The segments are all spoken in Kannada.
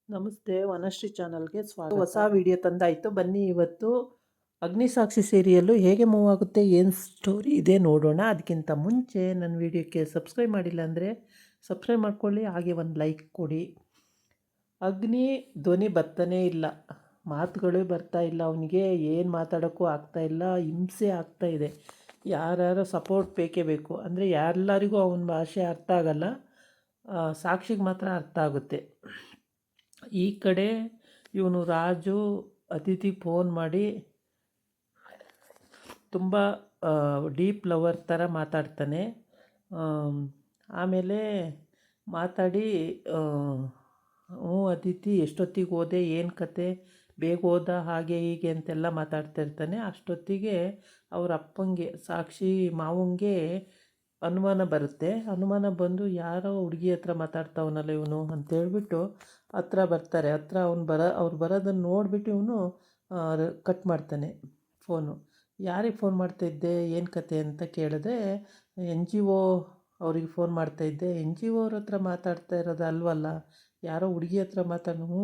ನಮಸ್ತೆ, ವನಶ್ರೀ ಚಾನಲ್ಗೆ ಸ್ವಾಗತ. ಹೊಸ ವಿಡಿಯೋ ತಂದಾಯಿತು. ಬನ್ನಿ ಇವತ್ತು ಅಗ್ನಿಸಾಕ್ಷಿ ಸೀರಿಯಲ್ಲು ಹೇಗೆ ಮೂವ್ ಆಗುತ್ತೆ, ಏನು ಸ್ಟೋರಿ ಇದೆ ನೋಡೋಣ. ಅದಕ್ಕಿಂತ ಮುಂಚೆ ನನ್ನ ವಿಡಿಯೋಕ್ಕೆ ಸಬ್ಸ್ಕ್ರೈಬ್ ಮಾಡಿಲ್ಲ ಅಂದರೆ ಸಬ್ಸ್ಕ್ರೈಬ್ ಮಾಡ್ಕೊಳ್ಳಿ, ಹಾಗೆ ಒಂದು ಲೈಕ್ ಕೊಡಿ. ಅಗ್ನಿ ಧ್ವನಿ ಬರ್ತಾನೇ ಇಲ್ಲ, ಮಾತುಗಳೇ ಬರ್ತಾ ಇಲ್ಲ, ಅವನಿಗೆ ಏನು ಮಾತಾಡೋಕ್ಕೂ ಆಗ್ತಾಯಿಲ್ಲ, ಹಿಂಸೆ ಆಗ್ತಾಯಿದೆ. ಯಾರು ಸಪೋರ್ಟ್ ಬೇಕೇ ಬೇಕು. ಅಂದರೆ ಎಲ್ಲರಿಗೂ ಅವನ ಭಾಷೆ ಅರ್ಥ ಆಗಲ್ಲ, ಸಾಕ್ಷಿಗೆ ಮಾತ್ರ ಅರ್ಥ ಆಗುತ್ತೆ. ಈ ಕಡೆ ಇವನು ರಾಜು ಅತಿಥಿ ಫೋನ್ ಮಾಡಿ ತುಂಬ ಡೀಪ್ ಲವರ್ ಥರ ಮಾತಾಡ್ತಾನೆ. ಆಮೇಲೆ ಮಾತಾಡಿ ಹ್ಞೂ ಅದಿತಿ ಎಷ್ಟೊತ್ತಿಗೆ ಹೋದೆ, ಏನು ಕತೆ, ಬೇಗ ಹೋದ, ಹಾಗೆ ಹೀಗೆ ಅಂತೆಲ್ಲ ಮಾತಾಡ್ತಾ ಇರ್ತಾನೆ. ಅಷ್ಟೊತ್ತಿಗೆ ಅವ್ರ ಅಪ್ಪಂಗೆ, ಸಾಕ್ಷಿ ಮಾವಂಗೆ ಅನುಮಾನ ಬರುತ್ತೆ. ಅನುಮಾನ ಬಂದು ಯಾರೋ ಹುಡುಗಿ ಹತ್ರ ಮಾತಾಡ್ತಾವನಲ್ಲ ಇವನು ಅಂತೇಳ್ಬಿಟ್ಟು ಹತ್ರ ಬರ್ತಾರೆ. ಹತ್ರ ಅವ್ರು ಬರೋದನ್ನು ನೋಡಿಬಿಟ್ಟು ಇವನು ಕಟ್ ಮಾಡ್ತಾನೆ ಫೋನು. ಯಾರಿಗೆ ಫೋನ್ ಮಾಡ್ತಾಯಿದ್ದೆ, ಏನು ಕತೆ ಅಂತ ಕೇಳಿದ್ರೆ NGO ಅವ್ರಿಗೆ ಫೋನ್ ಮಾಡ್ತಾಯಿದ್ದೆ. NGO ಅವ್ರ ಹತ್ರ ಮಾತಾಡ್ತಾ ಇರೋದು ಅಲ್ವಲ್ಲ, ಯಾರೋ ಹುಡುಗಿ ಹತ್ರ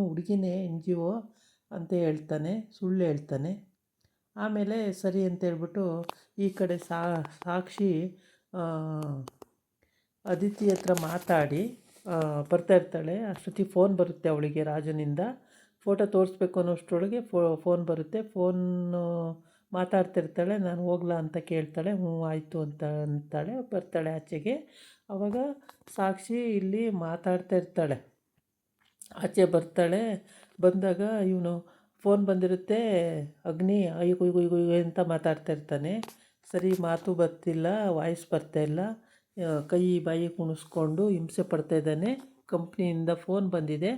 ಹುಡುಗಿನೇ NGO ಅಂತ ಹೇಳ್ತಾನೆ, ಸುಳ್ಳು ಹೇಳ್ತಾನೆ. ಆಮೇಲೆ ಸರಿ ಅಂತೇಳ್ಬಿಟ್ಟು ಈ ಕಡೆ ಸಾಕ್ಷಿ ಅದಿತಿ ಹತ್ರ ಮಾತಾಡಿ ಬರ್ತಾ ಇರ್ತಾಳೆ. ಅಷ್ಟೊತ್ತಿಗೆ ಫೋನ್ ಬರುತ್ತೆ ಅವಳಿಗೆ ರಾಜನಿಂದ. ಫೋಟೋ ತೋರಿಸ್ಬೇಕು ಅನ್ನೋಷ್ಟರೊಳಗೆ ಫೋನ್ ಬರುತ್ತೆ. ಫೋನು ಮಾತಾಡ್ತಿರ್ತಾಳೆ. ನಾನು ಹೋಗ್ಲಾ ಅಂತ ಕೇಳ್ತಾಳೆ. ಹ್ಞೂ ಆಯಿತು ಅಂತ ಅಂತಾಳೆ. ಬರ್ತಾಳೆ ಆಚೆಗೆ. ಆವಾಗ ಸಾಕ್ಷಿ ಇಲ್ಲಿ ಮಾತಾಡ್ತಾ ಇರ್ತಾಳೆ. ಆಚೆ ಬರ್ತಾಳೆ. ಬಂದಾಗ ಇವನು ಫೋನ್ ಬಂದಿರುತ್ತೆ. ಅಗ್ನಿ ಅಯ್ಯೋ ಅಂತ ಮಾತಾಡ್ತಾ ಇರ್ತಾನೆ. ಸರಿ ಮಾತು ಬರ್ತಿಲ್ಲ, ವಾಯ್ಸ್ ಬರ್ತಾಯಿಲ್ಲ, ಕೈ ಬಾಯಿ ಕುಣಿಸ್ಕೊಂಡು ಹಿಂಸೆ ಪಡ್ತಾಯಿದ್ದಾನೆ. ಕಂಪ್ನಿಯಿಂದ ಫೋನ್ ಬಂದಿದೆ.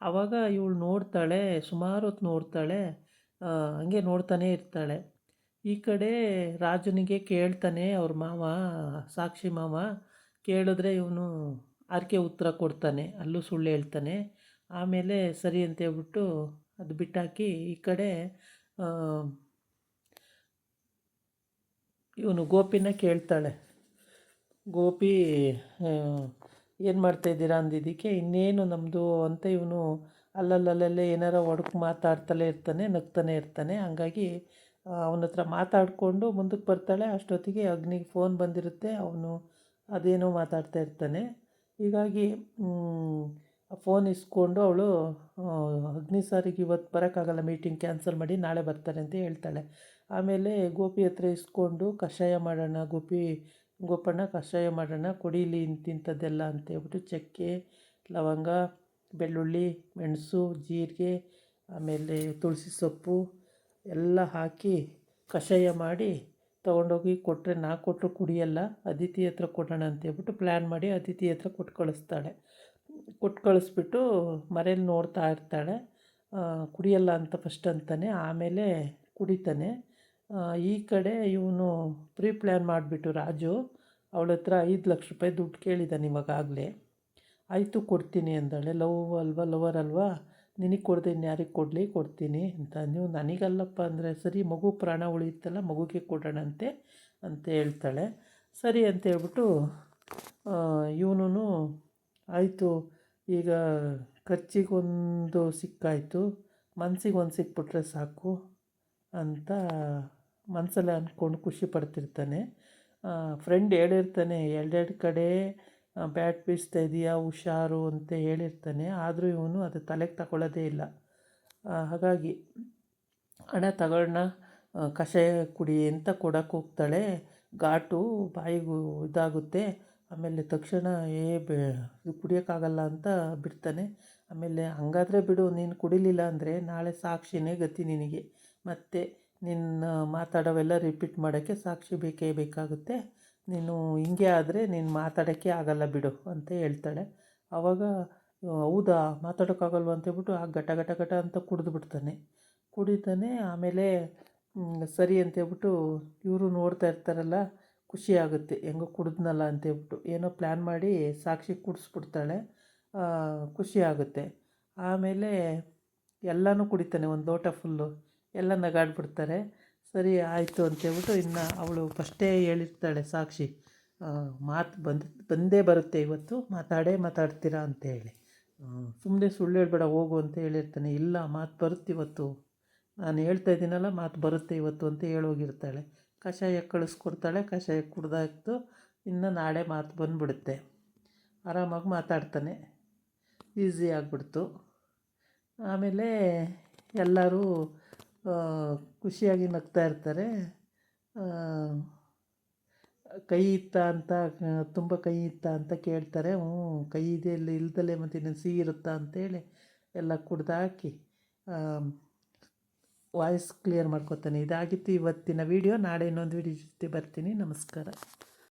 ಆವಾಗ ಇವಳು ನೋಡ್ತಾಳೆ, ಸುಮಾರು ಹೊತ್ತು ನೋಡ್ತಾಳೆ. ಹಂಗೆ ನೋಡ್ತಾನೇ ಇರ್ತಾಳೆ. ಈ ಕಡೆ ರಾಜನಿಗೆ ಕೇಳ್ತಾನೆ ಅವ್ರ ಮಾವ, ಸಾಕ್ಷಿ ಮಾವ ಕೇಳಿದ್ರೆ ಇವನು ಆರ್ಕೆ ಉತ್ತರ ಕೊಡ್ತಾನೆ, ಅಲ್ಲೂ ಸುಳ್ಳು ಹೇಳ್ತಾನೆ. ಆಮೇಲೆ ಸರಿ ಅಂತೇಳ್ಬಿಟ್ಟು ಅದು ಬಿಟ್ಟಾಕಿ ಈ ಕಡೆ ಇವನು ಗೋಪಿನ ಕೇಳ್ತಾಳೆ. ಗೋಪಿ ಏನು ಮಾಡ್ತಾಯಿದ್ದೀರಾ ಅಂದಿದ್ದಕ್ಕೆ ಇನ್ನೇನು ನಮ್ಮದು ಅಂತ ಇವನು ಅಲ್ಲಲ್ಲಲ್ಲೇ ಏನಾರ ಒಡಕು ಮಾತಾಡ್ತಲೇ ಇರ್ತಾನೆ, ನಗ್ತಾನೆ ಇರ್ತಾನೆ. ಹಂಗಾಗಿ ಅವನ ಹತ್ರ ಮಾತಾಡಿಕೊಂಡು ಮುಂದಕ್ಕೆ ಬರ್ತಾಳೆ. ಅಷ್ಟೊತ್ತಿಗೆ ಅಗ್ನಿಗೆ ಫೋನ್ ಬಂದಿರುತ್ತೆ. ಅವನು ಅದೇನೋ ಮಾತಾಡ್ತಾ ಇರ್ತಾನೆ. ಹೀಗಾಗಿ ಫೋನ್ ಇಸ್ಕೊಂಡು ಅವಳು ಅಗ್ನಿ ಸಾರಿಗೆ ಇವತ್ತು ಬರೋಕ್ಕಾಗಲ್ಲ, ಮೀಟಿಂಗ್ ಕ್ಯಾನ್ಸಲ್ ಮಾಡಿ ನಾಳೆ ಬರ್ತಾರೆ ಅಂತ ಹೇಳ್ತಾಳೆ. ಆಮೇಲೆ ಗೋಪಿ ಹತ್ರ ಇಸ್ಕೊಂಡು ಕಷಾಯ ಮಾಡೋಣ ಗೋಪಣ್ಣ ಕಷಾಯ ಮಾಡೋಣ, ಕುಡೀಲಿ ಇಂತಿಂಥದ್ದೆಲ್ಲ ಅಂತೇಳ್ಬಿಟ್ಟು ಚಕ್ಕೆ, ಲವಂಗ, ಬೆಳ್ಳುಳ್ಳಿ, ಮೆಣಸು, ಜೀರಿಗೆ, ಆಮೇಲೆ ತುಳಸಿ ಸೊಪ್ಪು ಎಲ್ಲ ಹಾಕಿ ಕಷಾಯ ಮಾಡಿ ತೊಗೊಂಡೋಗಿ ಕೊಟ್ಟರೆ, ಕೊಟ್ಟರು ಕುಡಿಯಲ್ಲ, ಅದಿತಿ ಹತ್ರ ಕೊಡೋಣ ಅಂತೇಳ್ಬಿಟ್ಟು ಪ್ಲ್ಯಾನ್ ಮಾಡಿ ಅದಿತಿ ಹತ್ರ ಕೊಟ್ಟು ಕಳಿಸ್ತಾಳೆ. ಕೊಟ್ಟು ಕಳಿಸ್ಬಿಟ್ಟು ಮನೇಲಿ ನೋಡ್ತಾ ಇರ್ತಾಳೆ. ಕುಡಿಯಲ್ಲ ಅಂತ ಫಸ್ಟ್ ಅಂತಾನೆ, ಆಮೇಲೆ ಕುಡಿತಾನೆ. ಈ ಕಡೆ ಇವನು ಪ್ರೀ ಪ್ಲ್ಯಾನ್ ಮಾಡಿಬಿಟ್ಟು ರಾಜು ಅವಳ ಹತ್ರ 5 ಲಕ್ಷ ರೂಪಾಯಿ ದುಡ್ಡು ಕೇಳಿದ್ದಾನೆ ಇವಾಗಲೇ. ಆಯಿತು ಕೊಡ್ತೀನಿ ಅಂದಾಳೆ. ಲವರ್ ಅಲ್ವಾ, ನಿನಗೆ ಕೊಡದೆ ಇನ್ಯಾರಿಗೆ ಕೊಡ್ತೀನಿ ಅಂತ. ನೀವು ನನಗಲ್ಲಪ್ಪ ಅಂದರೆ ಸರಿ, ಮಗು ಪ್ರಾಣ ಉಳಿಯುತ್ತಲ್ಲ, ಮಗುಗೆ ಕೊಡೋಣಂತೆ ಅಂತ ಹೇಳ್ತಾಳೆ. ಸರಿ ಅಂತೇಳ್ಬಿಟ್ಟು ಇವನು ಆಯಿತು, ಈಗ ಖರ್ಚಿಗೊಂದು ಸಿಕ್ಕಾಯಿತು, ಮನಸ್ಸಿಗೆ ಒಂದು ಸಿಕ್ಬಿಟ್ರೆ ಸಾಕು ಅಂತ ಮನಸ್ಸಲ್ಲೇ ಅಂದ್ಕೊಂಡು ಖುಷಿ ಪಡ್ತಿರ್ತಾನೆ. ಫ್ರೆಂಡ್ ಹೇಳಿರ್ತಾನೆ, ಎರಡೆರಡು ಕಡೆ ಬ್ಯಾಟ್ ಬೀಸ್ತಾ ಇದೆಯಾ ಹುಷಾರು ಅಂತ ಹೇಳಿರ್ತಾನೆ. ಆದರೂ ಇವನು ಅದು ತಲೆಗೆ ತಗೊಳ್ಳೋದೇ ಇಲ್ಲ. ಹಾಗಾಗಿ ಹಣ ತಗೊಳ್ಳೋಣ, ಕಷಾಯ ಕುಡಿ ಅಂತ ಕೊಡೋಕೆ ಹೋಗ್ತಾಳೆ. ಘಾಟು ಬಾಯಿಗೂ ಇದಾಗುತ್ತೆ. ಆಮೇಲೆ ತಕ್ಷಣ ಕುಡಿಯೋಕ್ಕಾಗಲ್ಲ ಅಂತ ಬಿಡ್ತಾನೆ. ಆಮೇಲೆ ಹಂಗಾದರೆ ಬಿಡು, ನೀನು ಕುಡಿಲಿಲ್ಲ ಅಂದರೆ ನಾಳೆ ಸಾಕ್ಷಿನೇ ಗತಿ ನಿನಗೆ, ಮತ್ತು ನಿನ್ನ ಮಾತಾಡೋವೆಲ್ಲ ರಿಪೀಟ್ ಮಾಡೋಕ್ಕೆ ಸಾಕ್ಷಿ ಬೇಕಾಗುತ್ತೆ. ನೀನು ಹಿಂಗೆ ಆದರೆ ನೀನು ಮಾತಾಡೋಕ್ಕೆ ಆಗಲ್ಲ ಬಿಡು ಅಂತ ಹೇಳ್ತಾಳೆ. ಆವಾಗ ಹೌದಾ ಮಾತಾಡೋಕ್ಕಾಗಲ್ವ ಅಂತೇಳ್ಬಿಟ್ಟು ಗಟ ಅಂತ ಕುಡಿತಾನೆ. ಆಮೇಲೆ ಸರಿ ಅಂತೇಳ್ಬಿಟ್ಟು ಇವರು ನೋಡ್ತಾ ಇರ್ತಾರಲ್ಲ, ಖುಷಿ ಆಗುತ್ತೆ, ಹೆಂಗೋ ಕುಡಿದ್ನಲ್ಲ ಅಂತೇಳ್ಬಿಟ್ಟು. ಏನೋ ಪ್ಲ್ಯಾನ್ ಮಾಡಿ ಸಾಕ್ಷಿ ಕುಡಿಸ್ಬಿಡ್ತಾಳೆ. ಖುಷಿ ಆಗುತ್ತೆ. ಆಮೇಲೆ ಎಲ್ಲನೂ ಕುಡಿತಾನೆ, ಒಂದು ಲೋಟ ಫುಲ್ಲು, ಎಲ್ಲ ನಗಾಡ್ಬಿಡ್ತಾರೆ. ಸರಿ ಆಯಿತು ಅಂತೇಳ್ಬಿಟ್ಟು ಇನ್ನು ಅವಳು ಫಸ್ಟೇ ಹೇಳಿರ್ತಾಳೆ ಸಾಕ್ಷಿ, ಮಾತು ಬಂದೇ ಬರುತ್ತೆ ಇವತ್ತು, ಮಾತಾಡ್ತೀರಾ ಅಂತೇಳಿ. ಸುಮ್ಮನೆ ಸುಳ್ಳು ಹೇಳ್ಬೇಡ ಹೋಗು ಅಂತ ಹೇಳಿರ್ತಾನೆ. ಇಲ್ಲ, ಮಾತು ಬರುತ್ತೆ ಇವತ್ತು, ನಾನು ಹೇಳ್ತಾ ಇದ್ದೀನಲ್ಲ ಮಾತು ಬರುತ್ತೆ ಇವತ್ತು ಅಂತ ಹೇಳೋಗಿರ್ತಾಳೆ. ಕಷಾಯ ಕಳಿಸ್ಕೊಡ್ತಾಳೆ, ಕಷಾಯ ಕುಡ್ದಾಕ್ತು, ಇನ್ನು ನಾಳೆ ಮಾತು ಬಂದುಬಿಡುತ್ತೆ. ಆರಾಮಾಗಿ ಮಾತಾಡ್ತಾನೆ, ಈಸಿ ಆಗಿಬಿಡ್ತು. ಆಮೇಲೆ ಎಲ್ಲರೂ ಖುಷಿಯಾಗಿ ನಗ್ತಾ ಇರ್ತಾರೆ. ಕೈ ಇತ್ತಾ ಅಂತ, ತುಂಬ ಕೈ ಇತ್ತಾ ಅಂತ ಕೇಳ್ತಾರೆ. ಕೈ ಇದೆ ಇಲ್ದಲೇ ಮತ್ತು ಇನ್ನೇನು ಸಿಹಿ ಇರುತ್ತಾ ಅಂತೇಳಿ ಎಲ್ಲ ಕುಡ್ದಾಕಿ ವಾಯ್ಸ್ ಕ್ಲಿಯರ್ ಮಾಡ್ಕೊತಾನೆ. ಇದಾಗಿತ್ತು ಇವತ್ತಿನ ವೀಡಿಯೋ. ನಾಳೆ ಇನ್ನೊಂದು ವೀಡಿಯೋ ಜೊತೆ ಬರ್ತೀನಿ. ನಮಸ್ಕಾರ.